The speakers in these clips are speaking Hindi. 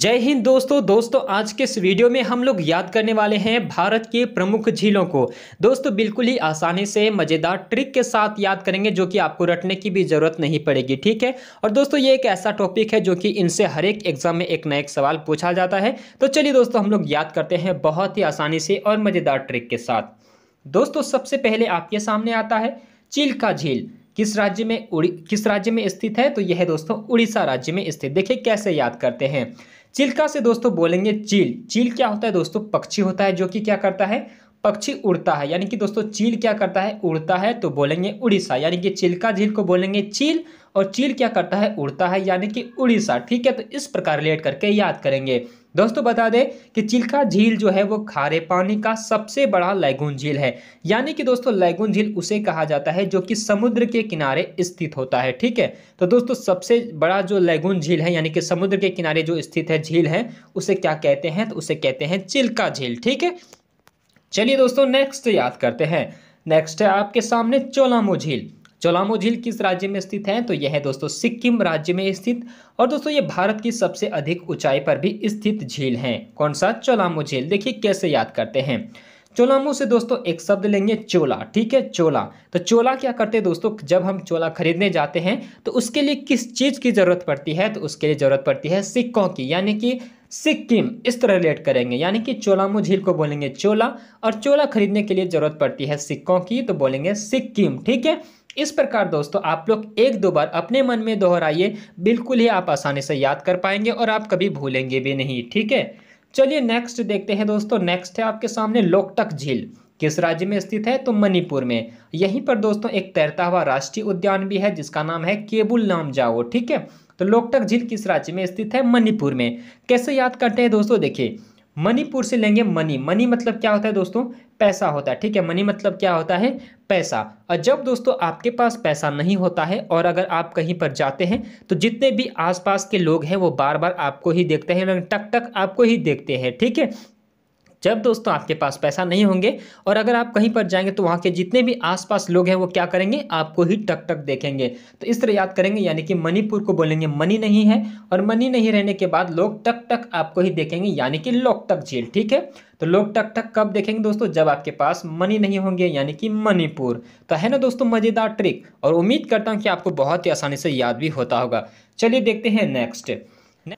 जय हिंद दोस्तों आज के इस वीडियो में हम लोग याद करने वाले हैं भारत के प्रमुख झीलों को। दोस्तों बिल्कुल ही आसानी से मजेदार ट्रिक के साथ याद करेंगे जो कि आपको रटने की भी जरूरत नहीं पड़ेगी, ठीक है। और दोस्तों ये एक ऐसा टॉपिक है जो कि इनसे हर एक एग्जाम में एक ना एक सवाल पूछा जाता है। तो चलिए दोस्तों हम लोग याद करते हैं बहुत ही आसानी से और मजेदार ट्रिक के साथ। दोस्तों सबसे पहले आपके सामने आता है चिल्का झील। किस राज्य में स्थित है? तो यह है दोस्तों उड़ीसा राज्य में स्थित। देखिए कैसे याद करते हैं। चिल्का से दोस्तों बोलेंगे चील। चील क्या होता है दोस्तों? पक्षी होता है जो कि क्या करता है? पक्षी उड़ता है। यानी कि दोस्तों चील क्या करता है? उड़ता है। तो बोलेंगे उड़ीसा, यानी कि चिल्का झील को बोलेंगे चील। और चील क्या करता है? उड़ता है, यानी कि उड़ीसा, ठीक है। तो इस प्रकार रिलेट करके याद करेंगे। दोस्तों बता दें कि चिल्का झील जो है वो खारे पानी का सबसे बड़ा लैगून झील है। यानी कि दोस्तों लैगून झील उसे कहा जाता है जो कि समुद्र के किनारे स्थित होता है, ठीक है। तो दोस्तों सबसे बड़ा जो लैगून झील है यानी कि समुद्र के किनारे जो स्थित है झील है उसे क्या कहते हैं? तो उसे कहते हैं चिल्का झील, ठीक है। चलिए दोस्तों नेक्स्ट याद करते हैं। नेक्स्ट है आपके सामने चोलामो झील। चोलामो झील किस राज्य में स्थित है? तो यह है दोस्तों सिक्किम राज्य में स्थित। और दोस्तों ये भारत की सबसे अधिक ऊंचाई पर भी स्थित झील है। कौन सा? चोलामो झील। देखिए कैसे याद करते हैं। चोलामो से दोस्तों एक शब्द लेंगे चोला, ठीक है, चोला। तो चोला क्या करते हैं दोस्तों? जब हम चोला खरीदने जाते हैं तो उसके लिए किस चीज की जरूरत पड़ती है? तो उसके लिए जरूरत पड़ती है सिक्कों की, यानी कि सिक्किम। इस तरह रिलेट करेंगे, यानी कि चोलामो झील को बोलेंगे चोला और चोला खरीदने के लिए जरूरत पड़ती है सिक्कों की, तो बोलेंगे सिक्किम, ठीक है। इस प्रकार दोस्तों आप लोग एक दो बार अपने मन में दोहराइए, बिल्कुल ही आप आसानी से याद कर पाएंगे और आप कभी भूलेंगे भी नहीं, ठीक है। चलिए नेक्स्ट देखते हैं दोस्तों। नेक्स्ट है आपके सामने लोकटक झील। किस राज्य में स्थित है? तो मणिपुर में। यहीं पर दोस्तों एक तैरता हुआ राष्ट्रीय उद्यान भी है जिसका नाम है केबुल लामजाओ, ठीक है। तो लोकटक झील किस राज्य में स्थित है? मणिपुर में। कैसे याद करते हैं दोस्तों? देखिए मणिपुर से लेंगे मनी। मनी मतलब क्या होता है दोस्तों? पैसा होता है, ठीक है। मनी मतलब क्या होता है? पैसा। और जब दोस्तों आपके पास पैसा नहीं होता है और अगर आप कहीं पर जाते हैं तो जितने भी आसपास के लोग हैं वो बार बार आपको ही देखते हैं, टक टक आपको ही देखते हैं, ठीक है। जब दोस्तों आपके पास पैसा नहीं होंगे और अगर आप कहीं पर जाएंगे तो वहाँ के जितने भी आसपास लोग हैं वो क्या करेंगे? आपको ही टक टक देखेंगे। तो इस तरह याद करेंगे, यानी कि मणिपुर को बोलेंगे मनी नहीं है और मनी नहीं रहने के बाद लोग टक टक आपको ही देखेंगे, यानी कि लोकटक झील, ठीक है। तो लोग टक टक कब देखेंगे दोस्तों? जब आपके पास मनी नहीं होंगे, यानी कि मणिपुर। तो है ना दोस्तों मजेदार ट्रिक, और उम्मीद करता हूँ कि आपको बहुत ही आसानी से याद भी होता होगा। चलिए देखते हैं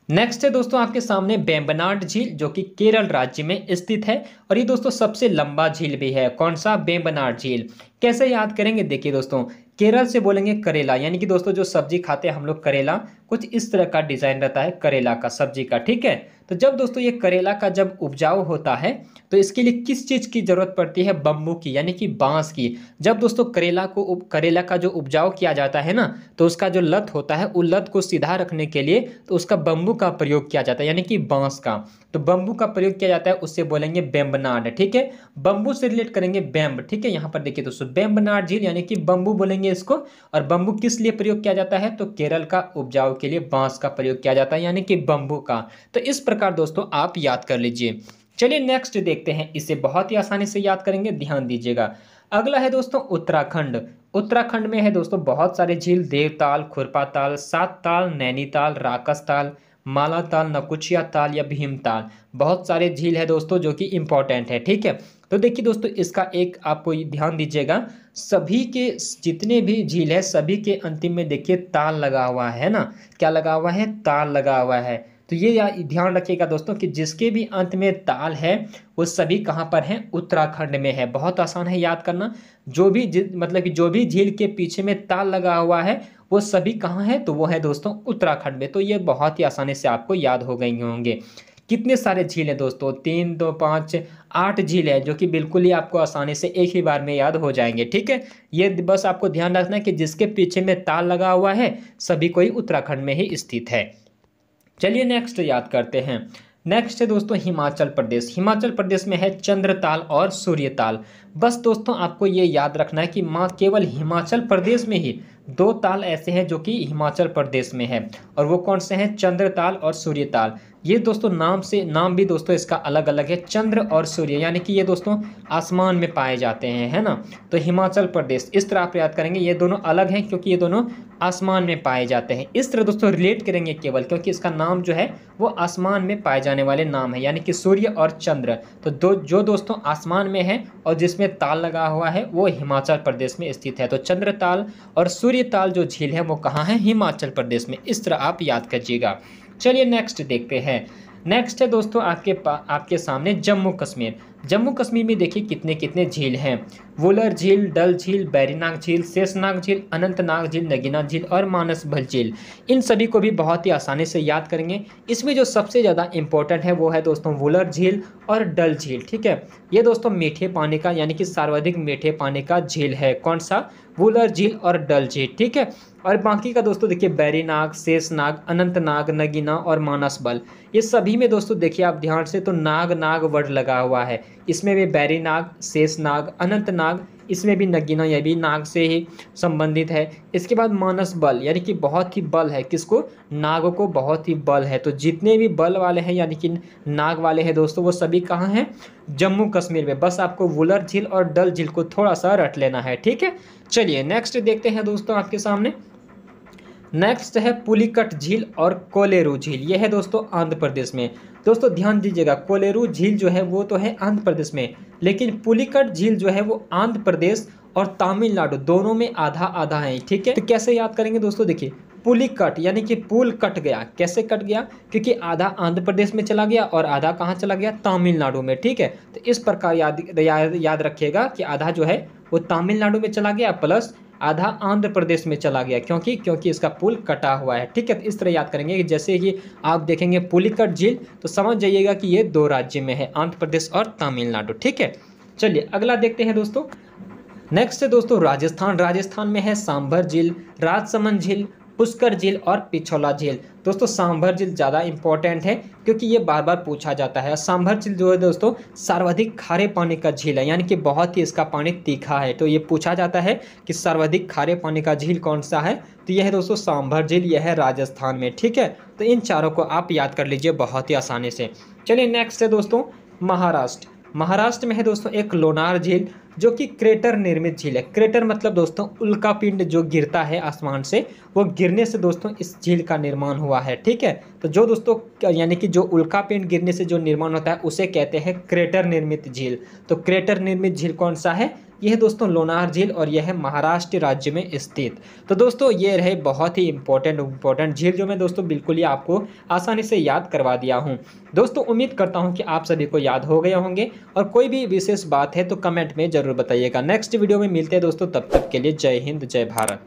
नेक्स्ट है दोस्तों आपके सामने वेम्बनाड झील जो कि केरल राज्य में स्थित है। और ये दोस्तों सबसे लंबा झील भी है। कौन सा? वेम्बनाड झील। कैसे याद करेंगे? देखिए दोस्तों केरल से बोलेंगे करेला, यानी कि दोस्तों जो सब्जी खाते हैं हम लोग करेला, कुछ इस तरह का डिजाइन रहता है करेला का, सब्जी का, ठीक है। तो जब दोस्तों ये करेला का जब उपजाऊ होता है तो इसके लिए किस चीज की जरूरत पड़ती है? बम्बू की, यानी कि बांस की। जब दोस्तों करेला का जो उपजाऊ किया जाता है ना तो उसका जो लत होता है उस लत को सीधा रखने के लिए तो उसका बम्बू का प्रयोग किया जाता है, यानी कि बांस का। तो बम्बू का प्रयोग किया जाता है, उससे बोलेंगे बेम्बनाड, ठीक है। बम्बू से रिलेट करेंगे बेम्ब, ठीक है। यहाँ पर देखिए दोस्तों बेम्बनाड झील यानी कि बम्बू बोलेंगे इसको। और बम्बू किस लिए प्रयोग किया जाता है? तो केरल का उपजाऊ के लिए बांस का प्रयोग किया जाता है, यानी कि बम्बू का। तो इस प्रकार दोस्तों आप याद कर लीजिए। चलिए नेक्स्ट देखते हैं, इसे बहुत ही आसानी से याद करेंगे, ध्यान दीजिएगा। अगला है दोस्तों उत्तराखंड। उत्तराखंड में है दोस्तों बहुत सारे झील, देवताल, खुरपा ताल, सात ताल, नैनीताल, राकस ताल, माला ताल, नकुचिया ताल या भीमताल। बहुत सारे झील है दोस्तों जो कि इंपॉर्टेंट है, ठीक है। तो देखिए दोस्तों इसका एक आपको ध्यान दीजिएगा, सभी के जितने भी झील है सभी के अंतिम में देखिए ताल लगा हुआ है ना। क्या लगा हुआ है? ताल लगा हुआ है। तो ये ध्यान रखिएगा दोस्तों कि जिसके भी अंत में ताल है वो सभी कहाँ पर हैं? उत्तराखंड में है। बहुत आसान है याद करना। मतलब कि जो भी झील के पीछे में ताल लगा हुआ है वो सभी कहाँ है? तो वो है दोस्तों उत्तराखंड में। तो ये बहुत ही आसानी से आपको याद हो गए होंगे। कितने सारे झील हैं दोस्तों? 3, 2, 5, 8 झील है जो कि बिल्कुल ही आपको आसानी से एक ही बार में याद हो जाएंगे, ठीक है। ये बस आपको ध्यान रखना है कि जिसके पीछे में ताल लगा हुआ है सभी कोई उत्तराखंड में ही स्थित है। चलिए नेक्स्ट याद करते हैं। नेक्स्ट है दोस्तों हिमाचल प्रदेश। हिमाचल प्रदेश में है चंद्रताल और सूर्यताल। बस दोस्तों आपको ये याद रखना है कि केवल हिमाचल प्रदेश में ही 2 ताल ऐसे हैं जो कि हिमाचल प्रदेश में है। और वो कौन से हैं? चंद्रताल और सूर्यताल। ये दोस्तों नाम भी दोस्तों इसका अलग अलग है, चंद्र और सूर्य, यानी कि ये दोस्तों आसमान में पाए जाते हैं, है ना। तो हिमाचल प्रदेश, इस तरह आप याद करेंगे, ये दोनों अलग हैं क्योंकि ये दोनों आसमान में पाए जाते हैं। इस तरह दोस्तों रिलेट करेंगे केवल, क्योंकि इसका नाम जो है वो आसमान में पाए जाने वाले नाम है, यानी कि सूर्य और चंद्र। तो जो दोस्तों आसमान में है और जिसमें ताल लगा हुआ है वो हिमाचल प्रदेश में स्थित है। तो चंद्र ताल और सूर्य ताल जो झील है वो कहाँ है? हिमाचल प्रदेश में। इस तरह आप याद कीजिएगा। चलिए नेक्स्ट देखते हैं। नेक्स्ट है दोस्तों आपके सामने जम्मू कश्मीर। जम्मू कश्मीर में देखिए कितने कितने झील हैं। वुलर झील, डल झील, बैरीनाग झील, शेषनाग झील, अनंतनाग झील, नगीना झील और मानस भल झील। इन सभी को भी बहुत ही आसानी से याद करेंगे। इसमें जो सबसे ज़्यादा इंपॉर्टेंट है वो है दोस्तों वुलर झील और डल झील, ठीक है। ये दोस्तों मीठे पानी का यानी कि सर्वाधिक मीठे पानी का झील है। कौन सा? वुलर झील और डल झील, ठीक है। और बाकी का दोस्तों देखिए बैरीनाग, शेषनाग, अनंतनाग, नगीना और मानस बल, ये सभी में दोस्तों देखिए आप ध्यान से तो नाग वर्ड लगा हुआ है। इसमें भी बैरीनाग, शेषनाग, अनंतनाग, इसमें भी नगीना, यह भी नाग से ही संबंधित है। इसके बाद मानस बल, यानी कि बहुत ही बल है, किसको? नाग को बहुत ही बल है। तो जितने भी बल वाले हैं यानी कि नाग वाले हैं दोस्तों, वो सभी कहाँ हैं? जम्मू कश्मीर में। बस आपको वुलर झील और डल झील को थोड़ा सा रट लेना है, ठीक है। चलिए नेक्स्ट देखते हैं दोस्तों आपके सामने। नेक्स्ट है पुलिकट झील और कोलेरू झील। यह है दोस्तों आंध्र प्रदेश में। दोस्तों ध्यान दीजिएगा, कोलेरू झील जो है वो तो है आंध्र प्रदेश में, लेकिन पुलिकट झील जो है वो आंध्र प्रदेश और तमिलनाडु दोनों में आधा आधा है, ठीक है। तो कैसे याद करेंगे दोस्तों? देखिए पुलिकट यानी कि पुल कट गया। कैसे कट गया? क्योंकि आधा आंध्र प्रदेश में चला गया और आधा कहाँ चला गया? तमिलनाडु में, ठीक है। तो इस प्रकार याद रखिएगा कि आधा जो है वो तमिलनाडु में चला गया प्लस आधा आंध्र प्रदेश में चला गया, क्योंकि इसका पुल कटा हुआ है, ठीक है। तो इस तरह याद करेंगे कि जैसे कि आप देखेंगे पुलिकट झील तो समझ जाइएगा कि ये दो राज्य में है, आंध्र प्रदेश और तमिलनाडु, ठीक है। चलिए अगला देखते हैं दोस्तों। नेक्स्ट है दोस्तों राजस्थान। राजस्थान में है सांभर झील, राजसमंद झील, पुष्कर झील और पिछोला झील। दोस्तों सांभर झील ज़्यादा इंपॉर्टेंट है क्योंकि ये बार बार पूछा जाता है। सांभर झील जो है दोस्तों सर्वाधिक खारे पानी का झील है, यानी कि बहुत ही इसका पानी तीखा है। तो ये पूछा जाता है कि सर्वाधिक खारे पानी का झील कौन सा है? तो यह है दोस्तों सांभर झील, यह है राजस्थान में, ठीक है। तो इन चारों को आप याद कर लीजिए बहुत ही आसानी से। चलिए नेक्स्ट है दोस्तों महाराष्ट्र। महाराष्ट्र में है दोस्तों एक लोनार झील जो कि क्रेटर निर्मित झील है। क्रेटर मतलब दोस्तों उल्कापिंड जो गिरता है आसमान से, वो गिरने से दोस्तों इस झील का निर्माण हुआ है, ठीक है। तो जो दोस्तों यानी कि जो उल्कापिंड गिरने से जो निर्माण होता है उसे कहते हैं क्रेटर निर्मित झील। तो क्रेटर निर्मित झील कौन सा है? यह है दोस्तों लोनार झील और यह है महाराष्ट्र राज्य में स्थित। तो दोस्तों ये रहे बहुत ही इंपॉर्टेंट झील जो मैं दोस्तों बिल्कुल ही आपको आसानी से याद करवा दिया हूँ। दोस्तों उम्मीद करता हूँ कि आप सभी को याद हो गए होंगे, और कोई भी विशेष बात है तो कमेंट में जरूर बताइएगा। नेक्स्ट वीडियो में मिलते हैं दोस्तों, तब तक के लिए जय हिंद, जय भारत।